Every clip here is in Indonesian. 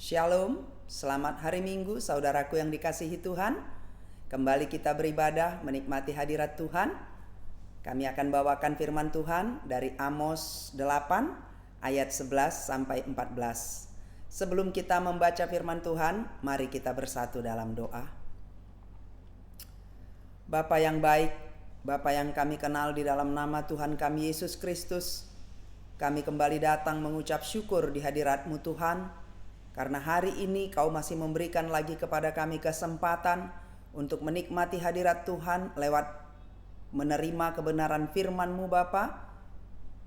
Shalom, selamat hari Minggu saudaraku yang dikasihi Tuhan. Kembali kita beribadah menikmati hadirat Tuhan. Kami akan bawakan firman Tuhan dari Amos 8 ayat 11 sampai 14. Sebelum kita membaca firman Tuhan, mari kita bersatu dalam doa. Bapa yang baik, Bapa yang kami kenal di dalam nama Tuhan kami Yesus Kristus, kami kembali datang mengucap syukur di hadirat-Mu Tuhan. Karena hari ini Kau masih memberikan lagi kepada kami kesempatan untuk menikmati hadirat Tuhan lewat menerima kebenaran firman-Mu Bapa.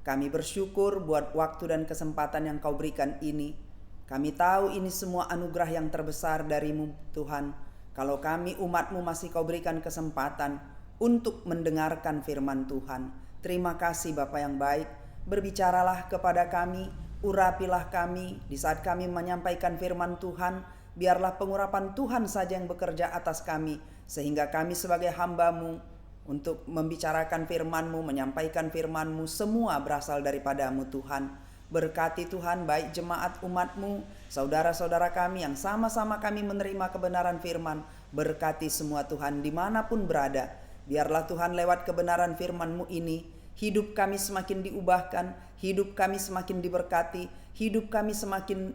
Kami bersyukur buat waktu dan kesempatan yang Kau berikan ini. Kami tahu ini semua anugerah yang terbesar dari-Mu Tuhan. Kalau kami umat-Mu masih Kau berikan kesempatan untuk mendengarkan firman Tuhan. Terima kasih Bapa yang baik. Berbicaralah kepada kami, urapilah kami di saat kami menyampaikan firman Tuhan. Biarlah pengurapan Tuhan saja yang bekerja atas kami, sehingga kami sebagai hamba-Mu untuk membicarakan firman-Mu, menyampaikan firman-Mu, semua berasal daripada-Mu Tuhan. Berkati Tuhan baik jemaat umat-Mu, saudara-saudara kami yang sama-sama kami menerima kebenaran firman. Berkati semua Tuhan dimanapun berada. Biarlah Tuhan lewat kebenaran firman-Mu ini, hidup kami semakin diubahkan, hidup kami semakin diberkati, hidup kami semakin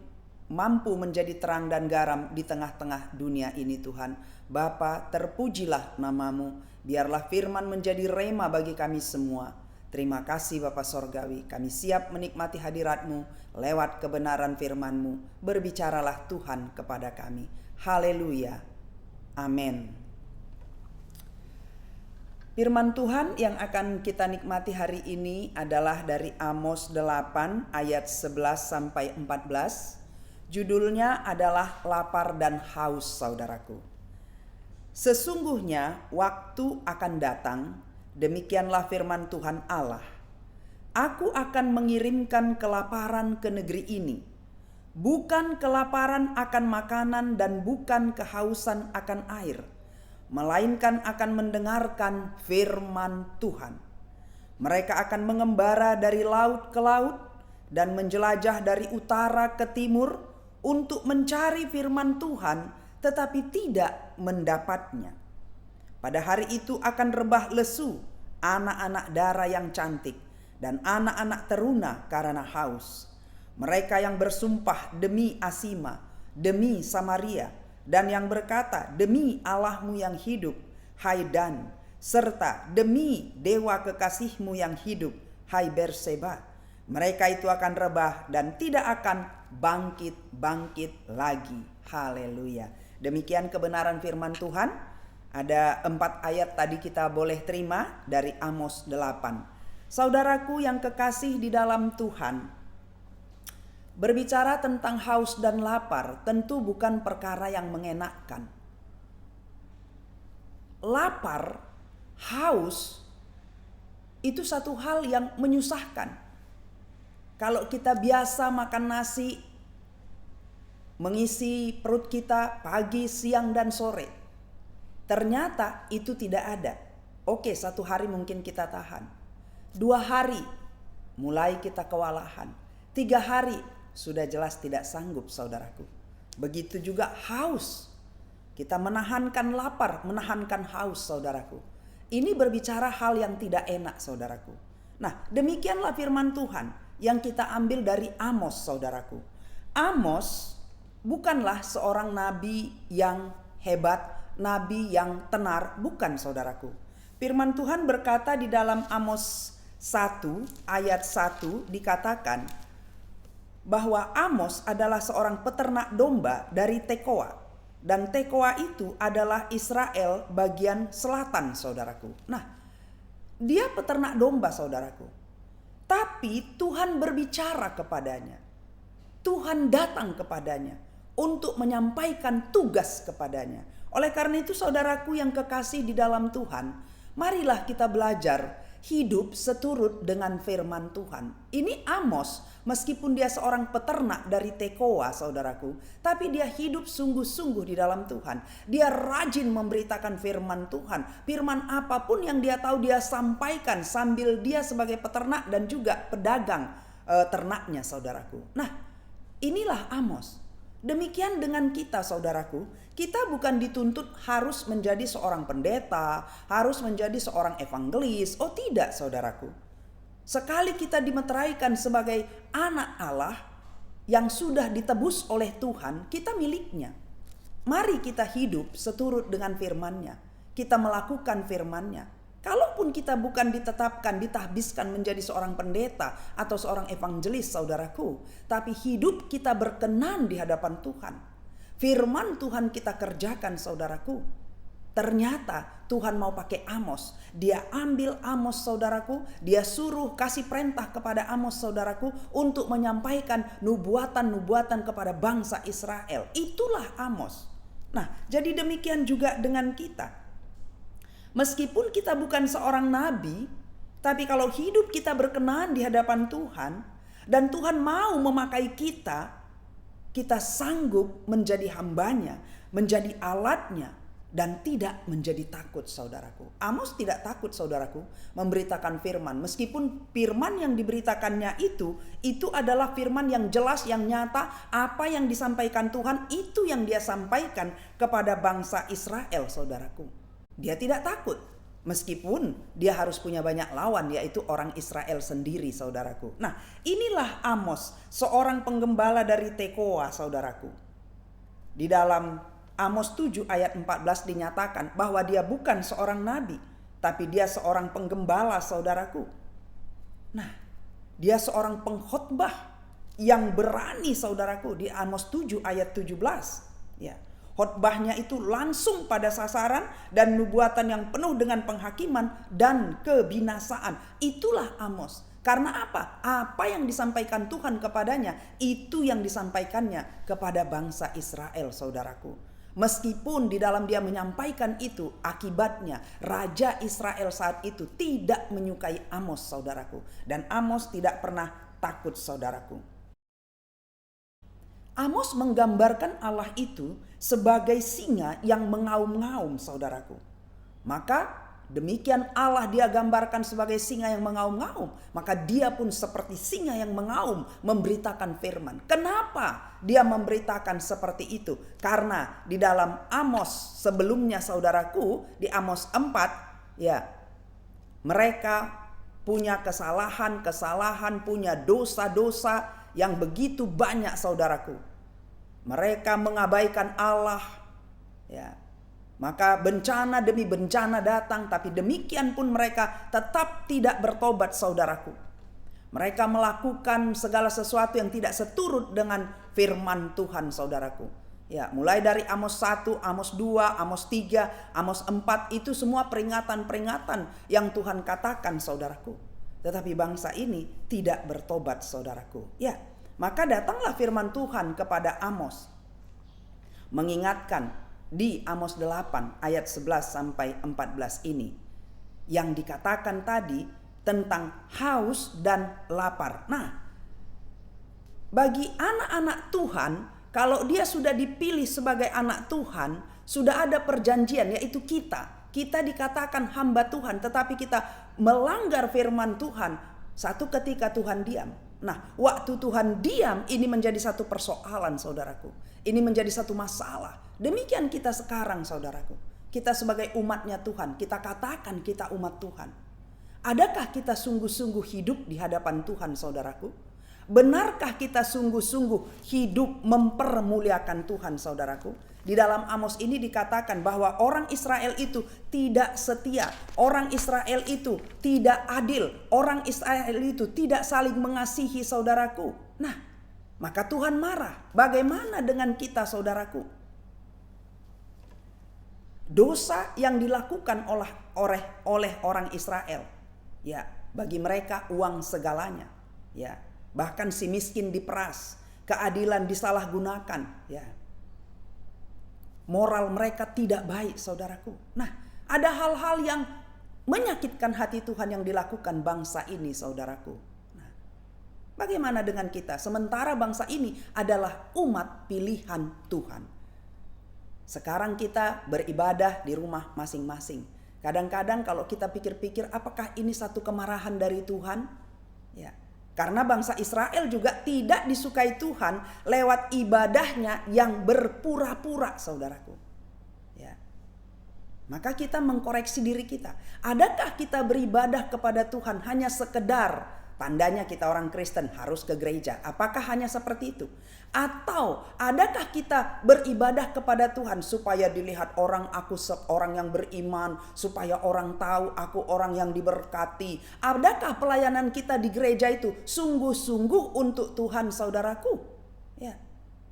mampu menjadi terang dan garam di tengah-tengah dunia ini Tuhan. Bapa, terpujilah nama-Mu, biarlah firman menjadi rema bagi kami semua. Terima kasih Bapa Sorgawi, kami siap menikmati hadirat-Mu lewat kebenaran firman-Mu. Berbicaralah Tuhan kepada kami. Haleluya. Amin. Firman Tuhan yang akan kita nikmati hari ini adalah dari Amos 8 ayat 11 sampai 14. Judulnya adalah lapar dan haus saudaraku. Sesungguhnya waktu akan datang, demikianlah firman Tuhan Allah. Aku akan mengirimkan kelaparan ke negeri ini. Bukan kelaparan akan makanan dan bukan kehausan akan air, melainkan akan mendengarkan firman Tuhan. Mereka akan mengembara dari laut ke laut dan menjelajah dari utara ke timur untuk mencari firman Tuhan, tetapi tidak mendapatnya. Pada hari itu akan rebah lesu anak-anak dara yang cantik dan anak-anak teruna karena haus. Mereka yang bersumpah demi Asima, demi Samaria, dan yang berkata demi Allahmu yang hidup, hai Dan, serta demi dewa kekasihmu yang hidup, hai Berseba. Mereka itu akan rebah dan tidak akan bangkit lagi. Haleluya. Demikian kebenaran firman Tuhan. Ada 4 ayat tadi kita boleh terima dari Amos 8. Saudaraku yang kekasih di dalam Tuhan, berbicara tentang haus dan lapar tentu bukan perkara yang mengenakkan. Lapar, haus itu satu hal yang menyusahkan. Kalau kita biasa makan nasi, mengisi perut kita pagi, siang, dan sore, ternyata itu tidak ada. Oke, 1 hari mungkin kita tahan, 2 hari mulai kita kewalahan, 3 hari sudah jelas tidak sanggup saudaraku. Begitu juga haus. Kita menahankan lapar, menahankan haus saudaraku. Ini berbicara hal yang tidak enak saudaraku. Nah, demikianlah firman Tuhan yang kita ambil dari Amos saudaraku. Amos bukanlah seorang nabi yang hebat, nabi yang tenar, bukan saudaraku. Firman Tuhan berkata di dalam Amos 1 ayat 1 dikatakan bahwa Amos adalah seorang peternak domba dari Tekoa. Dan Tekoa itu adalah Israel bagian selatan saudaraku. Nah, dia peternak domba saudaraku. Tapi Tuhan berbicara kepadanya. Tuhan datang kepadanya untuk menyampaikan tugas kepadanya. Oleh karena itu saudaraku yang kekasih di dalam Tuhan, marilah kita belajar hidup seturut dengan firman Tuhan. Ini Amos, meskipun dia seorang peternak dari Tekoa saudaraku, tapi dia hidup sungguh-sungguh di dalam Tuhan. Dia rajin memberitakan firman Tuhan. Firman apapun yang dia tahu dia sampaikan sambil dia sebagai peternak dan juga pedagang ternaknya saudaraku. Nah, inilah Amos. Demikian dengan kita, saudaraku. Kita bukan dituntut harus menjadi seorang pendeta, harus menjadi seorang evangelis. Oh tidak, saudaraku. Sekali kita dimeteraikan sebagai anak Allah yang sudah ditebus oleh Tuhan, kita miliknya. Mari kita hidup seturut dengan firman-Nya. Kita melakukan firman-Nya. Kalaupun kita bukan ditetapkan, ditahbiskan menjadi seorang pendeta atau seorang evangelis, saudaraku, tapi hidup kita berkenan di hadapan Tuhan. Firman Tuhan kita kerjakan, saudaraku. Ternyata Tuhan mau pakai Amos. Dia ambil Amos, saudaraku. Dia suruh kasih perintah kepada Amos, saudaraku, untuk menyampaikan nubuatan-nubuatan kepada bangsa Israel. Itulah Amos. Nah, jadi demikian juga dengan kita. Meskipun kita bukan seorang nabi, tapi kalau hidup kita berkenan di hadapan Tuhan, dan Tuhan mau memakai kita, kita sanggup menjadi hambanya, menjadi alatnya, dan tidak menjadi takut, saudaraku. Amos tidak takut, saudaraku, memberitakan firman. Meskipun firman yang diberitakannya itu adalah firman yang jelas, yang nyata. Apa yang disampaikan Tuhan, itu yang dia sampaikan kepada bangsa Israel, saudaraku. Dia tidak takut, meskipun dia harus punya banyak lawan, yaitu orang Israel sendiri, saudaraku. Nah, inilah Amos, seorang penggembala dari Tekoa, saudaraku. Di dalam Amos 7 ayat 14 dinyatakan bahwa dia bukan seorang nabi, tapi dia seorang penggembala, saudaraku. Nah, dia seorang pengkhotbah yang berani, saudaraku, di Amos 7 ayat 17. Ya. Khotbahnya itu langsung pada sasaran dan nubuatan yang penuh dengan penghakiman dan kebinasaan. Itulah Amos. Karena apa? Apa yang disampaikan Tuhan kepadanya, itu yang disampaikannya kepada bangsa Israel, saudaraku. Meskipun di dalam dia menyampaikan itu, akibatnya Raja Israel saat itu tidak menyukai Amos, saudaraku. Dan Amos tidak pernah takut, saudaraku. Amos menggambarkan Allah itu sebagai singa yang mengaum-ngaum, saudaraku. Maka demikian Allah dia gambarkan sebagai singa yang mengaum-ngaum. Maka dia pun seperti singa yang mengaum, memberitakan firman. Kenapa dia memberitakan seperti itu? Karena di dalam Amos sebelumnya, saudaraku, di Amos 4, ya, mereka punya kesalahan, punya dosa-dosa yang begitu banyak, saudaraku. Mereka mengabaikan Allah, ya. Maka bencana demi bencana datang, tapi demikian pun mereka tetap tidak bertobat, saudaraku. Mereka melakukan segala sesuatu yang tidak seturut dengan firman Tuhan, saudaraku. Ya, mulai dari Amos 1, Amos 2, Amos 3, Amos 4, itu semua peringatan-peringatan yang Tuhan katakan, saudaraku. Tetapi bangsa ini tidak bertobat, saudaraku. Ya, maka datanglah firman Tuhan kepada Amos, mengingatkan di Amos 8 ayat 11 sampai 14 ini, yang dikatakan tadi tentang haus dan lapar. Nah, bagi anak-anak Tuhan, kalau dia sudah dipilih sebagai anak Tuhan, sudah ada perjanjian, yaitu kita. Kita dikatakan hamba Tuhan, tetapi kita melanggar firman Tuhan. Satu ketika Tuhan diam. Nah, waktu Tuhan diam, ini menjadi satu persoalan, saudaraku. Ini menjadi satu masalah. Demikian kita sekarang, saudaraku. Kita sebagai umatnya Tuhan, kita katakan kita umat Tuhan. Adakah kita sungguh-sungguh hidup di hadapan Tuhan, saudaraku? Benarkah kita sungguh-sungguh hidup mempermuliakan Tuhan, saudaraku? Di dalam Amos ini dikatakan bahwa orang Israel itu tidak setia, orang Israel itu tidak adil, orang Israel itu tidak saling mengasihi, saudaraku. Nah, maka Tuhan marah. Bagaimana dengan kita, saudaraku? Dosa yang dilakukan oleh orang Israel, ya, bagi mereka uang segalanya, ya. Bahkan si miskin diperas, keadilan disalahgunakan, ya. Moral mereka tidak baik, saudaraku. Nah, ada hal-hal yang menyakitkan hati Tuhan yang dilakukan bangsa ini, saudaraku. Nah, bagaimana dengan kita? Sementara bangsa ini adalah umat pilihan Tuhan. Sekarang kita beribadah di rumah masing-masing. Kadang-kadang kalau kita pikir-pikir, apakah ini satu kemarahan dari Tuhan? Ya, Karena bangsa Israel juga tidak disukai Tuhan lewat ibadahnya yang berpura-pura, saudaraku. Ya. Maka kita mengkoreksi diri kita. Adakah kita beribadah kepada Tuhan hanya sekedar, tandanya kita orang Kristen harus ke gereja? Apakah hanya seperti itu? Atau adakah kita beribadah kepada Tuhan supaya dilihat orang, aku seorang yang beriman, supaya orang tahu aku orang yang diberkati? Adakah pelayanan kita di gereja itu sungguh-sungguh untuk Tuhan, saudaraku? Ya,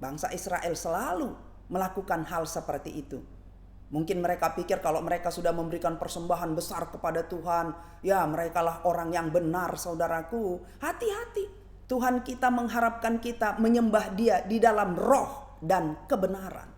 bangsa Israel selalu melakukan hal seperti itu. Mungkin mereka pikir kalau mereka sudah memberikan persembahan besar kepada Tuhan, ya merekalah orang yang benar, saudaraku. Hati-hati. Tuhan kita mengharapkan kita menyembah Dia di dalam roh dan kebenaran.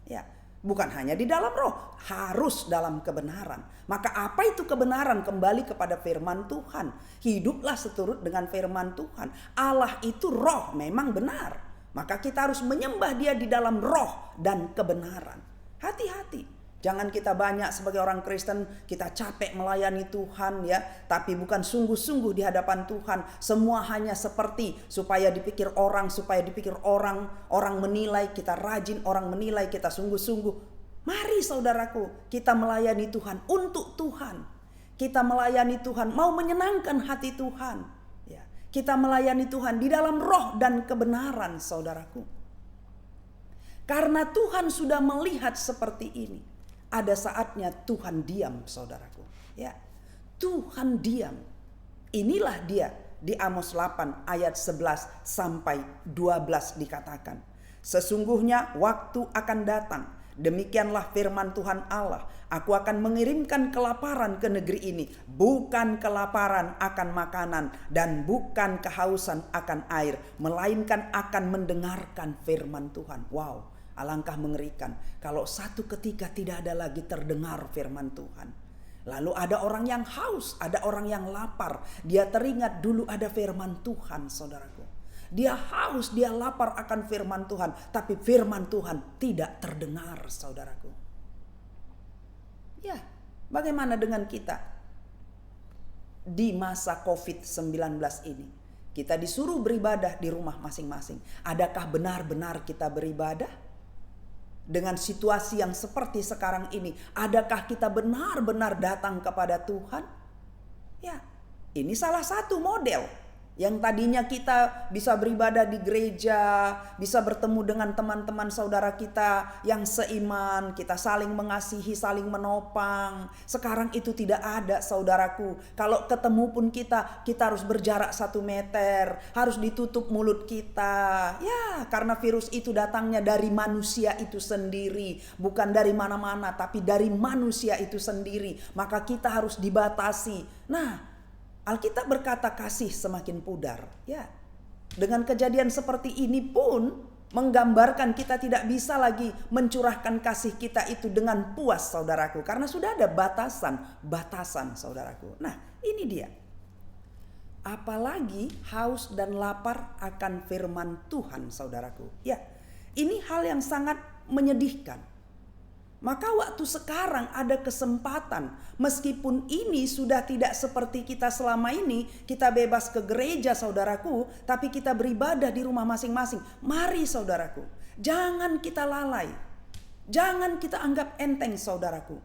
Ya, bukan hanya di dalam roh, harus dalam kebenaran. Maka apa itu kebenaran? Kembali kepada firman Tuhan. Hiduplah seturut dengan firman Tuhan. Allah itu roh, memang benar. Maka kita harus menyembah Dia di dalam roh dan kebenaran. Hati-hati. Jangan kita banyak sebagai orang Kristen, kita capek melayani Tuhan ya, tapi bukan sungguh-sungguh di hadapan Tuhan. Semua hanya seperti supaya dipikir orang, orang menilai kita rajin, orang menilai kita sungguh-sungguh. Mari saudaraku, kita melayani Tuhan untuk Tuhan. Kita melayani Tuhan, mau menyenangkan hati Tuhan. Ya, kita melayani Tuhan di dalam roh dan kebenaran, saudaraku. Karena Tuhan sudah melihat seperti ini. Ada saatnya Tuhan diam, saudaraku. Ya, Tuhan diam. Inilah Dia di Amos 8 ayat 11 sampai 12 dikatakan. Sesungguhnya waktu akan datang, demikianlah firman Tuhan Allah. Aku akan mengirimkan kelaparan ke negeri ini, bukan kelaparan akan makanan dan bukan kehausan akan air, melainkan akan mendengarkan firman Tuhan. Wow. Alangkah mengerikan kalau satu ketika tidak ada lagi terdengar firman Tuhan. Lalu ada orang yang haus, ada orang yang lapar. Dia teringat dulu ada firman Tuhan, saudaraku. Dia haus, dia lapar akan firman Tuhan. Tapi firman Tuhan tidak terdengar, saudaraku. Ya, bagaimana dengan kita? Di masa COVID-19 ini. Kita disuruh beribadah di rumah masing-masing. Adakah benar-benar kita beribadah? Dengan situasi yang seperti sekarang ini, adakah kita benar-benar datang kepada Tuhan? Ya, ini salah satu model. Yang tadinya kita bisa beribadah di gereja, bisa bertemu dengan teman-teman saudara kita yang seiman, kita saling mengasihi, saling menopang. Sekarang itu tidak ada, saudaraku. Kalau ketemu pun kita harus berjarak 1 meter, harus ditutup mulut kita. Ya, karena virus itu datangnya dari manusia itu sendiri, bukan dari mana-mana, tapi dari manusia itu sendiri. Maka kita harus dibatasi. Nah, Alkitab berkata kasih semakin pudar. Ya, dengan kejadian seperti ini pun menggambarkan kita tidak bisa lagi mencurahkan kasih kita itu dengan puas, saudaraku. Karena sudah ada batasan, saudaraku. Nah, ini dia. Apalagi haus dan lapar akan firman Tuhan, saudaraku. Ya, ini hal yang sangat menyedihkan. Maka waktu sekarang ada kesempatan, meskipun ini sudah tidak seperti kita selama ini, kita bebas ke gereja, saudaraku, tapi kita beribadah di rumah masing-masing. Mari, saudaraku, jangan kita lalai, jangan kita anggap enteng, saudaraku.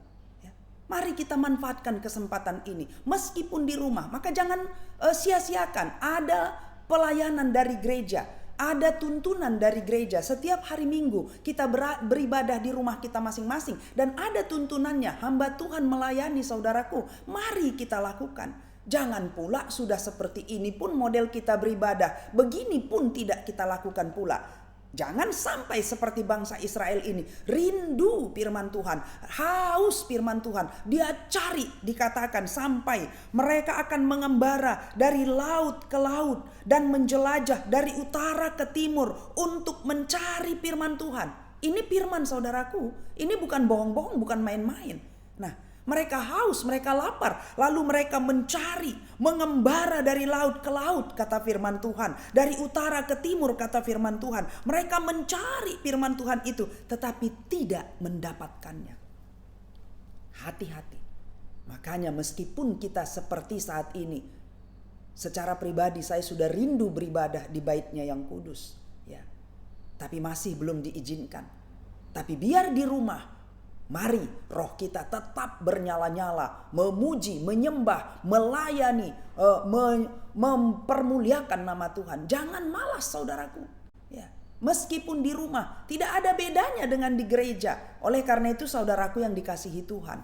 Mari kita manfaatkan kesempatan ini, meskipun di rumah. Maka jangan sia-siakan, ada pelayanan dari gereja. Ada tuntunan dari gereja, setiap hari Minggu kita beribadah di rumah kita masing-masing. Dan ada tuntunannya, hamba Tuhan melayani, saudaraku. Mari kita lakukan. Jangan pula sudah seperti ini pun model kita beribadah, begini pun tidak kita lakukan pula. Jangan sampai seperti bangsa Israel ini, rindu firman Tuhan, haus firman Tuhan. Dia cari, dikatakan sampai mereka akan mengembara dari laut ke laut dan menjelajah dari utara ke timur untuk mencari firman Tuhan. Ini firman, saudaraku, ini bukan bohong-bohong, bukan main-main. Nah, mereka haus, mereka lapar, lalu mereka mencari, mengembara dari laut ke laut, kata firman Tuhan. Dari utara ke timur, kata firman Tuhan. Mereka mencari firman Tuhan itu, tetapi tidak mendapatkannya. Hati-hati. Makanya meskipun kita seperti saat ini, Secara pribadi saya sudah rindu beribadah di bait-Nya yang kudus, ya. Tapi masih belum diizinkan. Tapi biar di rumah, mari roh kita tetap bernyala-nyala, memuji, menyembah, melayani, mempermuliakan nama Tuhan. Jangan malas saudaraku, ya. Meskipun di rumah tidak ada bedanya dengan di gereja. Oleh karena itu saudaraku yang dikasihi Tuhan,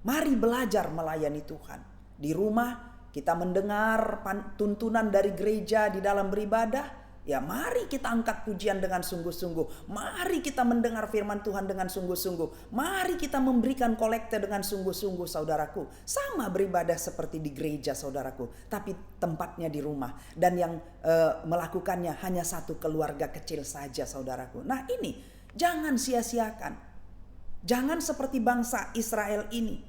mari belajar melayani Tuhan. Di rumah kita mendengar tuntunan dari gereja di dalam beribadah. Ya mari kita angkat pujian dengan sungguh-sungguh. Mari kita mendengar firman Tuhan dengan sungguh-sungguh. Mari kita memberikan kolekte dengan sungguh-sungguh saudaraku. Sama beribadah seperti di gereja saudaraku. Tapi tempatnya di rumah. Dan yang melakukannya hanya satu keluarga kecil saja saudaraku. Nah ini jangan sia-siakan. Jangan seperti bangsa Israel ini.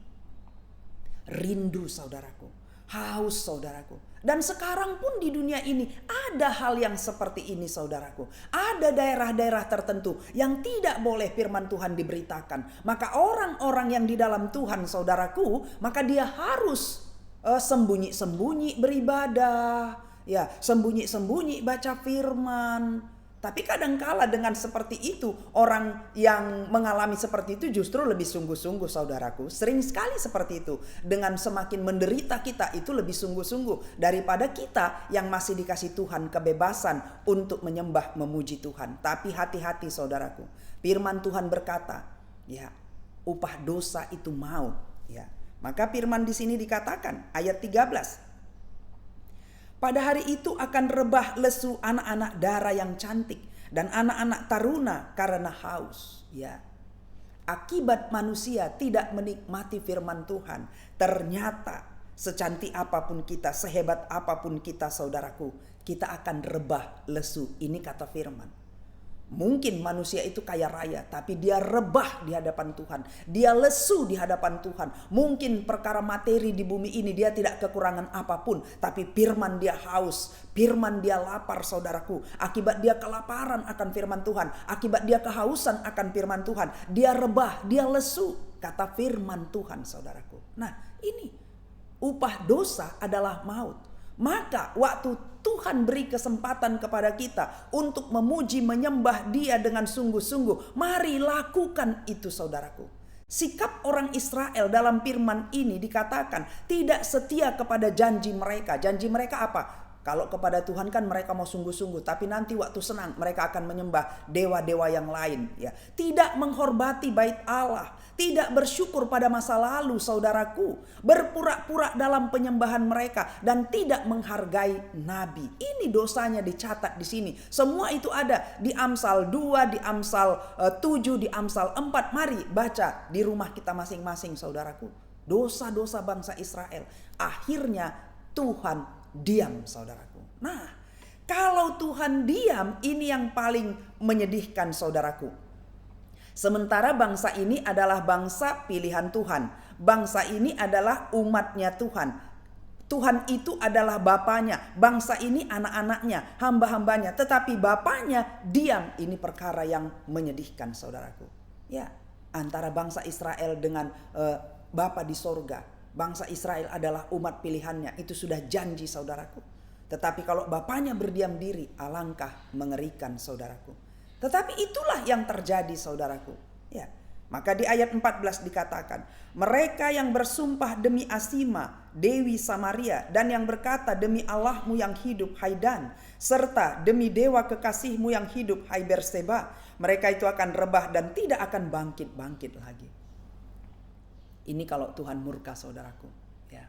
Rindu saudaraku. Haus saudaraku. Dan sekarang pun di dunia ini ada hal yang seperti ini saudaraku. Ada daerah-daerah tertentu yang tidak boleh firman Tuhan diberitakan. Maka orang-orang yang di dalam Tuhan saudaraku, maka dia harus sembunyi-sembunyi beribadah. Ya, sembunyi-sembunyi baca firman. Tapi kadangkala dengan seperti itu, orang yang mengalami seperti itu justru lebih sungguh-sungguh saudaraku. Sering sekali seperti itu. Dengan semakin menderita kita itu lebih sungguh-sungguh daripada kita yang masih dikasih Tuhan kebebasan untuk menyembah memuji Tuhan. Tapi hati-hati saudaraku. Firman Tuhan berkata, ya, upah dosa itu maut, ya. Maka firman di sini dikatakan ayat 13. Pada hari itu akan rebah lesu anak-anak dara yang cantik dan anak-anak taruna karena haus. Ya, akibat manusia tidak menikmati firman Tuhan. Ternyata secantik apapun kita, sehebat apapun kita saudaraku, kita akan rebah lesu. Ini kata firman. Mungkin manusia itu kaya raya, tapi dia rebah di hadapan Tuhan. Dia lesu di hadapan Tuhan. Mungkin perkara materi di bumi ini dia tidak kekurangan apapun, tapi firman dia haus, firman dia lapar saudaraku. Akibat dia kelaparan akan firman Tuhan, akibat dia kehausan akan firman Tuhan, dia rebah, dia lesu, kata firman Tuhan saudaraku. Nah ini upah dosa adalah maut. Maka waktu Tuhan beri kesempatan kepada kita untuk memuji, menyembah Dia dengan sungguh-sungguh, mari lakukan itu saudaraku. Sikap orang Israel dalam firman ini dikatakan tidak setia kepada janji mereka. Janji mereka apa? Kalau kepada Tuhan kan mereka mau sungguh-sungguh, tapi nanti waktu senang mereka akan menyembah dewa-dewa yang lain, ya. Tidak menghormati bait Allah, tidak bersyukur pada masa lalu saudaraku, berpura-pura dalam penyembahan mereka dan tidak menghargai nabi. Ini dosanya dicatat di sini. Semua itu ada di Amsal 2, di Amsal 7, di Amsal 4. Mari baca di rumah kita masing-masing saudaraku. Dosa-dosa bangsa Israel. Akhirnya Tuhan diam saudaraku. Nah, kalau Tuhan diam, ini yang paling menyedihkan saudaraku. Sementara bangsa ini adalah bangsa pilihan Tuhan. Bangsa ini adalah umatnya Tuhan. Tuhan itu adalah bapaknya. Bangsa ini anak-anaknya, hamba-hambanya. Tetapi bapaknya diam. Ini perkara yang menyedihkan saudaraku. Ya, antara bangsa Israel dengan Bapa di sorga. Bangsa Israel adalah umat pilihannya. Itu sudah janji saudaraku. Tetapi kalau bapaknya berdiam diri, alangkah mengerikan saudaraku. Tetapi itulah yang terjadi saudaraku. Ya. Maka di ayat 14 dikatakan, mereka yang bersumpah demi Asima, Dewi Samaria, dan yang berkata demi Allahmu yang hidup, hai Dan, serta demi dewa kekasihmu yang hidup, hai Berseba, mereka itu akan rebah dan tidak akan bangkit-bangkit lagi. Ini kalau Tuhan murka saudaraku, ya.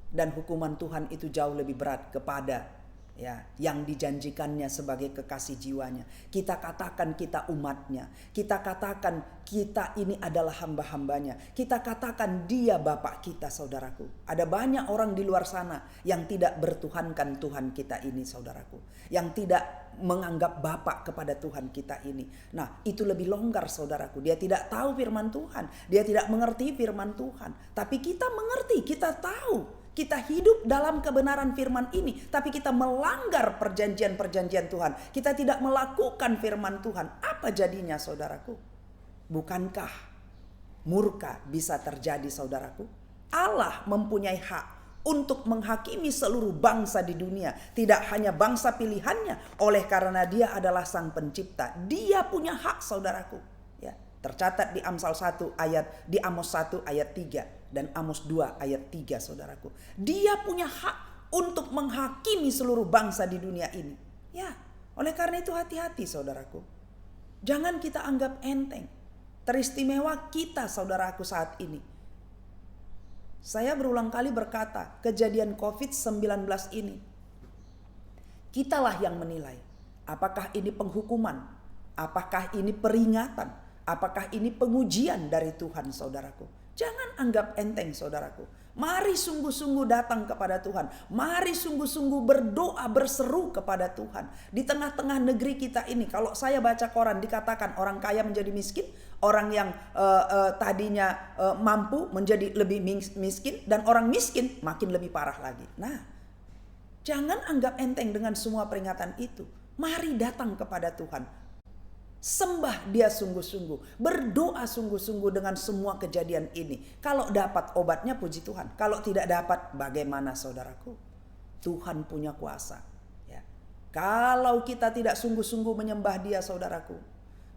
Dan hukuman Tuhan itu jauh lebih berat kepada ya yang dijanjikannya sebagai kekasih jiwanya. Kita katakan kita umatnya, kita katakan kita ini adalah hamba-hambanya, kita katakan dia bapak kita saudaraku. Ada banyak orang di luar sana yang tidak bertuhankan Tuhan kita ini saudaraku, yang tidak menganggap bapak kepada Tuhan kita ini. Nah itu lebih longgar saudaraku. Dia tidak tahu firman Tuhan, dia tidak mengerti firman Tuhan. Tapi kita mengerti, kita tahu. Kita hidup dalam kebenaran firman ini, tapi kita melanggar perjanjian-perjanjian Tuhan. Kita tidak melakukan firman Tuhan. Apa jadinya saudaraku? Bukankah murka bisa terjadi saudaraku? Allah mempunyai hak untuk menghakimi seluruh bangsa di dunia. Tidak hanya bangsa pilihannya, oleh karena dia adalah sang pencipta. Dia punya hak, saudaraku. Ya, tercatat di Amsal 1 ayat, di Amos 1 ayat 3 dan Amos 2 ayat 3, saudaraku. Dia punya hak untuk menghakimi seluruh bangsa di dunia ini. Ya, oleh karena itu hati-hati, saudaraku. Jangan kita anggap enteng. Teristimewa kita, saudaraku, saat ini. Saya berulang kali berkata, kejadian COVID-19 ini, kitalah yang menilai. Apakah ini penghukuman? Apakah ini peringatan? Apakah ini pengujian dari Tuhan, saudaraku? Jangan anggap enteng, saudaraku. Mari sungguh-sungguh datang kepada Tuhan. Mari sungguh-sungguh berdoa, berseru kepada Tuhan. Di tengah-tengah negeri kita ini, kalau saya baca koran dikatakan orang kaya menjadi miskin, orang yang tadinya mampu menjadi lebih miskin, dan orang miskin makin lebih parah lagi. Nah, jangan anggap enteng dengan semua peringatan itu. Mari datang kepada Tuhan. Sembah dia sungguh-sungguh, berdoa sungguh-sungguh dengan semua kejadian ini. Kalau dapat obatnya, puji Tuhan. Kalau tidak dapat, bagaimana, saudaraku? Tuhan punya kuasa. Ya. Kalau kita tidak sungguh-sungguh menyembah dia, saudaraku,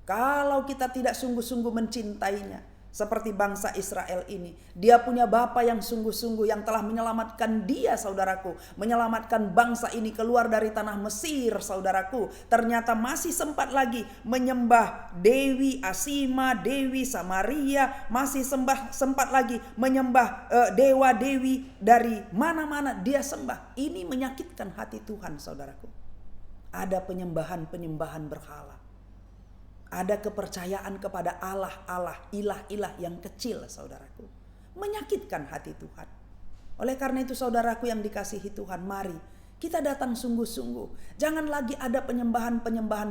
kalau kita tidak sungguh-sungguh mencintainya, seperti bangsa Israel ini, dia punya Bapa yang sungguh-sungguh, yang telah menyelamatkan dia, saudaraku, menyelamatkan bangsa ini keluar dari tanah Mesir, saudaraku. Ternyata masih sempat lagi menyembah Dewi Asima, Dewi Samaria, masih sempat lagi menyembah dewa dewi dari mana-mana dia sembah. Ini menyakitkan hati Tuhan, saudaraku. Ada penyembahan berhala. Ada kepercayaan kepada Allah-Allah, ilah-ilah yang kecil, saudaraku. Menyakitkan hati Tuhan. Oleh karena itu, saudaraku yang dikasihi Tuhan, mari kita datang sungguh-sungguh. Jangan lagi ada penyembahan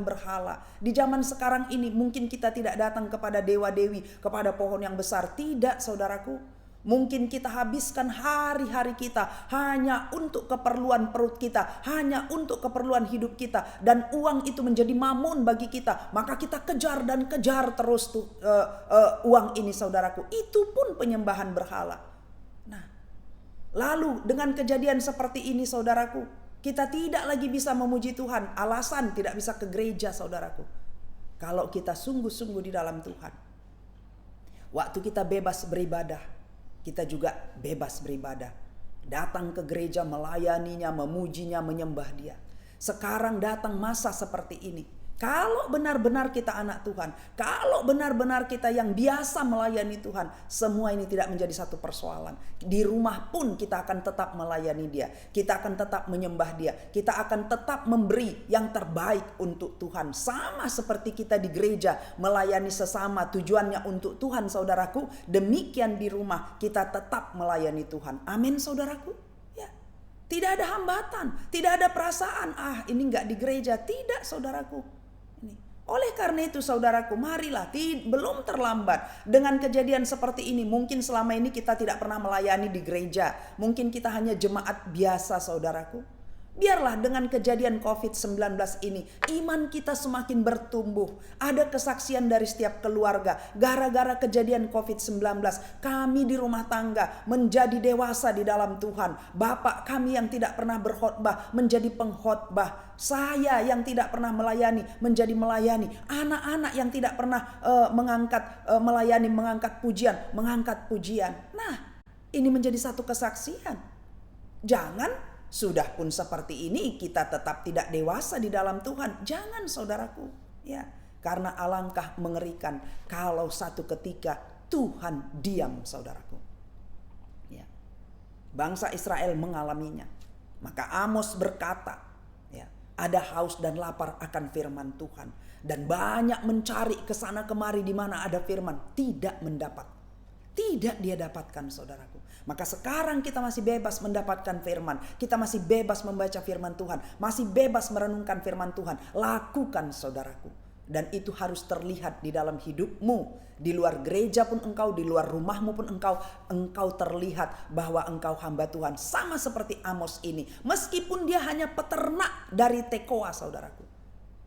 berhala. Di zaman sekarang ini mungkin kita tidak datang kepada dewa-dewi, kepada pohon yang besar. Tidak, saudaraku. Mungkin kita habiskan hari-hari kita hanya untuk keperluan perut kita, hanya untuk keperluan hidup kita, dan uang itu menjadi mamun bagi kita. Maka kita kejar dan kejar terus uang ini, saudaraku. Itu pun penyembahan berhala. Nah, lalu dengan kejadian seperti ini, saudaraku, kita tidak lagi bisa memuji Tuhan. Alasan tidak bisa ke gereja, saudaraku. Kalau kita sungguh-sungguh di dalam Tuhan, waktu kita bebas beribadah, kita juga bebas beribadah. Datang ke gereja, melayaninya, memujinya, menyembah dia. Sekarang datang masa seperti ini. Kalau benar-benar kita anak Tuhan, kalau benar-benar kita yang biasa melayani Tuhan, semua ini tidak menjadi satu persoalan. Di rumah pun kita akan tetap melayani dia. Kita akan tetap menyembah dia. Kita akan tetap memberi yang terbaik untuk Tuhan. Sama seperti kita di gereja melayani sesama, tujuannya untuk Tuhan, saudaraku. Demikian di rumah kita tetap melayani Tuhan. Amin, saudaraku. Ya. Tidak ada hambatan, tidak ada perasaan, ini enggak di gereja. Tidak, saudaraku. Oleh karena itu, saudaraku, marilah, belum terlambat. Dengan kejadian seperti ini, mungkin selama ini kita tidak pernah melayani di gereja. Mungkin kita hanya jemaat biasa, saudaraku. Biarlah dengan kejadian COVID-19 ini, iman kita semakin bertumbuh. Ada kesaksian dari setiap keluarga. Gara-gara kejadian COVID-19, kami di rumah tangga menjadi dewasa di dalam Tuhan. Bapak kami yang tidak pernah berkhotbah menjadi pengkhotbah. Saya yang tidak pernah melayani menjadi melayani. Anak-anak yang tidak pernah mengangkat pujian. Nah, ini menjadi satu kesaksian. Jangan sudah pun seperti ini kita tetap tidak dewasa di dalam Tuhan. Jangan, saudaraku. Ya, karena alangkah mengerikan kalau satu ketika Tuhan diam, saudaraku. Ya. Bangsa Israel mengalaminya. Maka Amos berkata, ya, ada haus dan lapar akan firman Tuhan, dan banyak mencari ke sana kemari di mana ada firman, tidak mendapat. Tidak dia dapatkan, saudaraku. Maka sekarang kita masih bebas mendapatkan firman. Kita masih bebas membaca firman Tuhan. Masih bebas merenungkan firman Tuhan. Lakukan, saudaraku. Dan itu harus terlihat di dalam hidupmu. Di luar gereja pun engkau, di luar rumahmu pun engkau terlihat bahwa engkau hamba Tuhan. Sama seperti Amos ini. Meskipun dia hanya peternak dari Tekoa, saudaraku.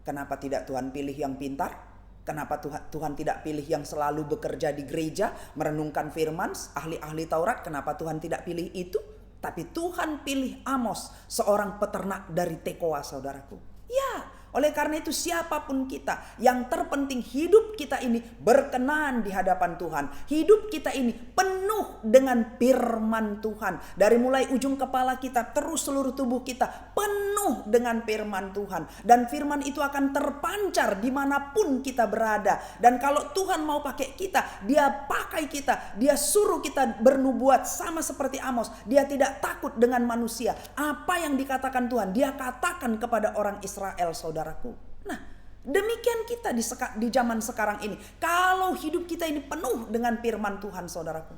Kenapa tidak Tuhan pilih yang pintar? Kenapa Tuhan tidak pilih yang selalu bekerja di gereja, merenungkan firman, ahli-ahli Taurat? Kenapa Tuhan tidak pilih itu? Tapi Tuhan pilih Amos, seorang peternak dari Tekoa, saudaraku. Ya, oleh karena itu siapapun kita, yang terpenting hidup kita ini berkenan di hadapan Tuhan. Hidup kita ini penuh dengan firman Tuhan. Dari mulai ujung kepala kita terus seluruh tubuh kita penuh dengan firman Tuhan. Dan firman itu akan terpancar dimanapun kita berada. Dan kalau Tuhan mau pakai kita, dia pakai kita. Dia suruh kita bernubuat sama seperti Amos. Dia tidak takut dengan manusia. Apa yang dikatakan Tuhan, dia katakan kepada orang Israel, saudaraku. Nah, demikian kita di zaman sekarang ini. Kalau hidup kita ini penuh dengan firman Tuhan, saudaraku,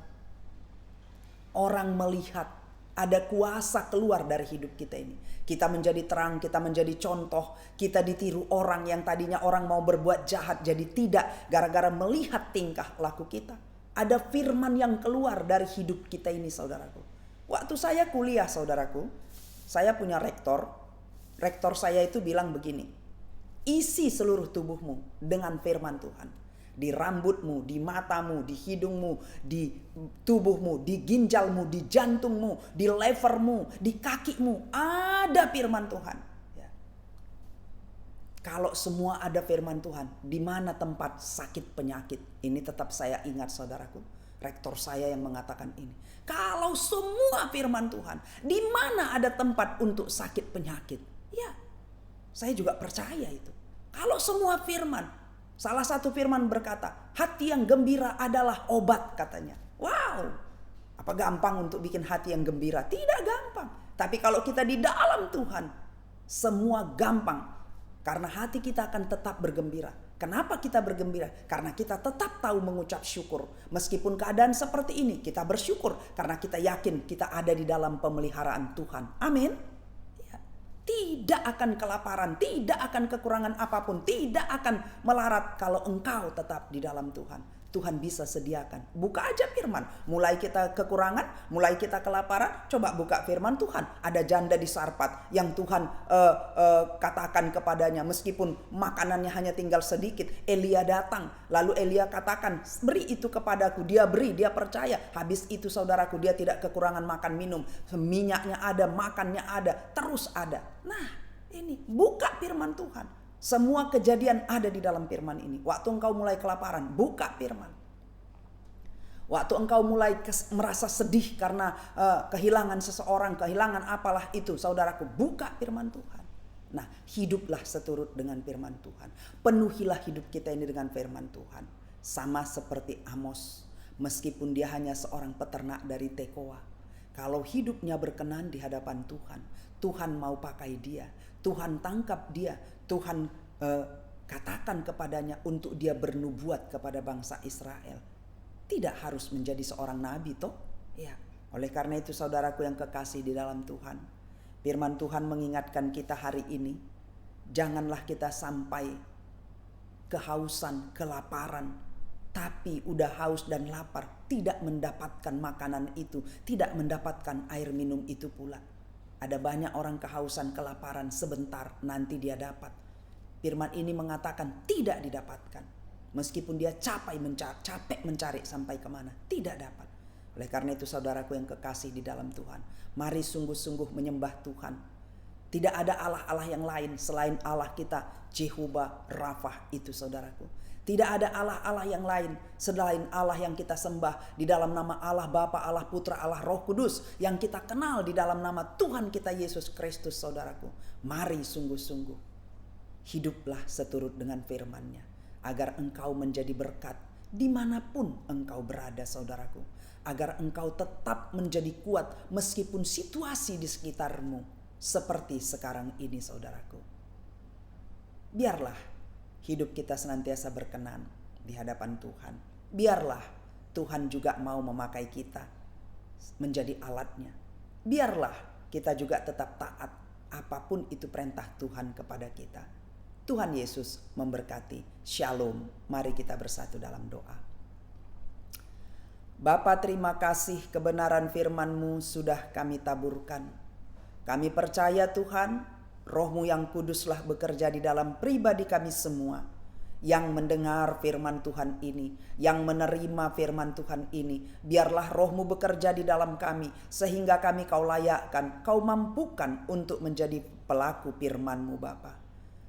orang melihat ada kuasa keluar dari hidup kita ini. Kita menjadi terang, kita menjadi contoh, kita ditiru orang yang tadinya orang mau berbuat jahat jadi tidak, gara-gara melihat tingkah laku kita. Ada firman yang keluar dari hidup kita ini, saudaraku. Waktu saya kuliah, saudaraku, saya punya rektor. Rektor saya itu bilang begini, isi seluruh tubuhmu dengan firman Tuhan. Di rambutmu, di matamu, di hidungmu, di tubuhmu, di ginjalmu, di jantungmu, di levermu, di kakimu. Ada firman Tuhan. Ya. Kalau semua ada firman Tuhan, di mana tempat sakit penyakit? Ini tetap saya ingat, saudaraku. Rektor saya yang mengatakan ini. Kalau semua firman Tuhan, di mana ada tempat untuk sakit penyakit? Ya, saya juga percaya itu. Kalau semua firman, salah satu firman berkata, hati yang gembira adalah obat, katanya. Wow, apa gampang untuk bikin hati yang gembira? Tidak gampang. Tapi kalau kita di dalam Tuhan, semua gampang. Karena hati kita akan tetap bergembira. Kenapa kita bergembira? Karena kita tetap tahu mengucap syukur. Meskipun keadaan seperti ini, kita bersyukur. Karena kita yakin kita ada di dalam pemeliharaan Tuhan. Amin. Tidak akan kelaparan, tidak akan kekurangan apapun, tidak akan melarat kalau engkau tetap di dalam Tuhan. Tuhan bisa sediakan. Buka aja firman. Mulai kita kekurangan, mulai kita kelaparan, coba buka firman Tuhan. Ada janda di Sarpat yang Tuhan katakan kepadanya, meskipun makanannya hanya tinggal sedikit, Elia datang. Lalu Elia katakan, beri itu kepadaku. Dia beri, dia percaya. Habis itu, saudaraku, dia tidak kekurangan makan minum. Minyaknya ada, makannya ada, terus ada. Nah, ini buka firman Tuhan. Semua kejadian ada di dalam firman ini. Waktu engkau mulai kelaparan, buka firman. Waktu engkau mulai merasa sedih karena kehilangan seseorang, kehilangan apalah itu, saudaraku, buka firman Tuhan. Nah, hiduplah seturut dengan firman Tuhan. Penuhilah hidup kita ini dengan firman Tuhan. Sama seperti Amos, meskipun dia hanya seorang peternak dari Tekoa. Kalau hidupnya berkenan di hadapan Tuhan, Tuhan mau pakai dia. Tuhan tangkap dia. Tuhan katakan kepadanya untuk dia bernubuat kepada bangsa Israel. Tidak harus menjadi seorang nabi toh. Ya. Oleh karena itu, saudaraku yang kekasih di dalam Tuhan, firman Tuhan mengingatkan kita hari ini, janganlah kita sampai kehausan, kelaparan, tapi udah haus dan lapar, tidak mendapatkan makanan itu, tidak mendapatkan air minum itu pula. Ada banyak orang kehausan, kelaparan, sebentar nanti dia dapat. Firman ini mengatakan tidak didapatkan. Meskipun dia capek mencari sampai kemana, tidak dapat. Oleh karena itu, saudaraku yang kekasih di dalam Tuhan, mari sungguh-sungguh menyembah Tuhan. Tidak ada Allah-Allah yang lain selain Allah kita, Jehovah Rafah itu, saudaraku. Tidak ada Allah-Allah yang lain selain Allah yang kita sembah di dalam nama Allah Bapa, Allah Putra, Allah Roh Kudus, yang kita kenal di dalam nama Tuhan kita Yesus Kristus, saudaraku. Mari sungguh-sungguh hiduplah seturut dengan firman-Nya, agar engkau menjadi berkat dimanapun engkau berada, saudaraku. Agar engkau tetap menjadi kuat meskipun situasi di sekitarmu seperti sekarang ini, saudaraku. Biarlah hidup kita senantiasa berkenan di hadapan Tuhan. Biarlah Tuhan juga mau memakai kita menjadi alatnya. Biarlah kita juga tetap taat apapun itu perintah Tuhan kepada kita. Tuhan Yesus memberkati. Shalom. Mari kita bersatu dalam doa. Bapa, terima kasih kebenaran firman-Mu sudah kami taburkan. Kami percaya Tuhan, Roh-Mu yang kuduslah bekerja di dalam pribadi kami semua, yang mendengar firman Tuhan ini, yang menerima firman Tuhan ini. Biarlah Roh-Mu bekerja di dalam kami, sehingga kami Kau layakkan, Kau mampukan untuk menjadi pelaku firman-Mu Bapa.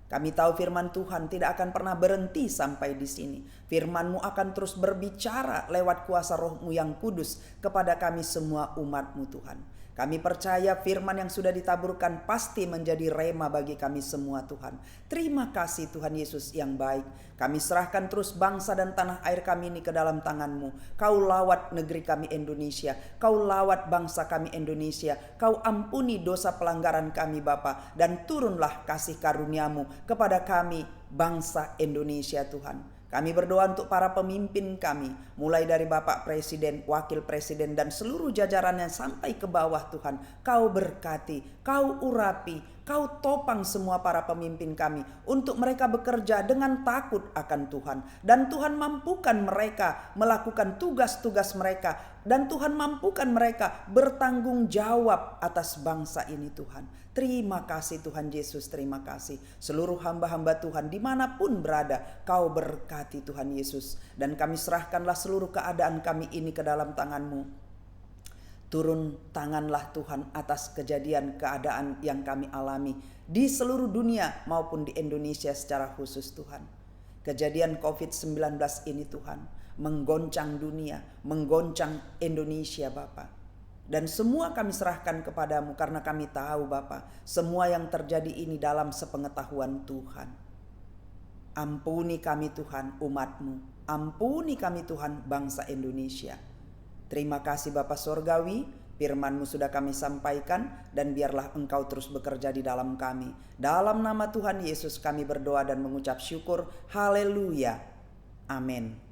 Kami tahu firman Tuhan tidak akan pernah berhenti sampai di sini. Firman-Mu akan terus berbicara lewat kuasa Roh-Mu yang kudus kepada kami semua umat-Mu Tuhan. Kami percaya firman yang sudah ditaburkan pasti menjadi rema bagi kami semua Tuhan. Terima kasih Tuhan Yesus yang baik. Kami serahkan terus bangsa dan tanah air kami ini ke dalam tangan-Mu. Kau lawat negeri kami Indonesia. Kau lawat bangsa kami Indonesia. Kau ampuni dosa pelanggaran kami Bapa. Dan turunlah kasih karunia-Mu kepada kami bangsa Indonesia Tuhan. Kami berdoa untuk para pemimpin kami, mulai dari Bapak Presiden, Wakil Presiden, dan seluruh jajarannya sampai ke bawah Tuhan. Kau berkati, Kau urapi, Kau topang semua para pemimpin kami untuk mereka bekerja dengan takut akan Tuhan. Dan Tuhan mampukan mereka melakukan tugas-tugas mereka. Dan Tuhan mampukan mereka bertanggung jawab atas bangsa ini Tuhan. Terima kasih Tuhan Yesus, terima kasih. Seluruh hamba-hamba Tuhan dimanapun berada, Kau berkati Tuhan Yesus. Dan kami serahkanlah seluruh keadaan kami ini ke dalam tangan-Mu. Turun tanganlah Tuhan atas kejadian keadaan yang kami alami di seluruh dunia maupun di Indonesia secara khusus Tuhan. Kejadian COVID-19 ini Tuhan menggoncang dunia, menggoncang Indonesia Bapa. Dan semua kami serahkan kepadamu karena kami tahu Bapa, semua yang terjadi ini dalam sepengetahuan Tuhan. Ampuni kami Tuhan umat-Mu, ampuni kami Tuhan bangsa Indonesia. Terima kasih Bapa Sorgawi, firman-Mu sudah kami sampaikan dan biarlah Engkau terus bekerja di dalam kami. Dalam nama Tuhan Yesus kami berdoa dan mengucap syukur. Haleluya. Amin.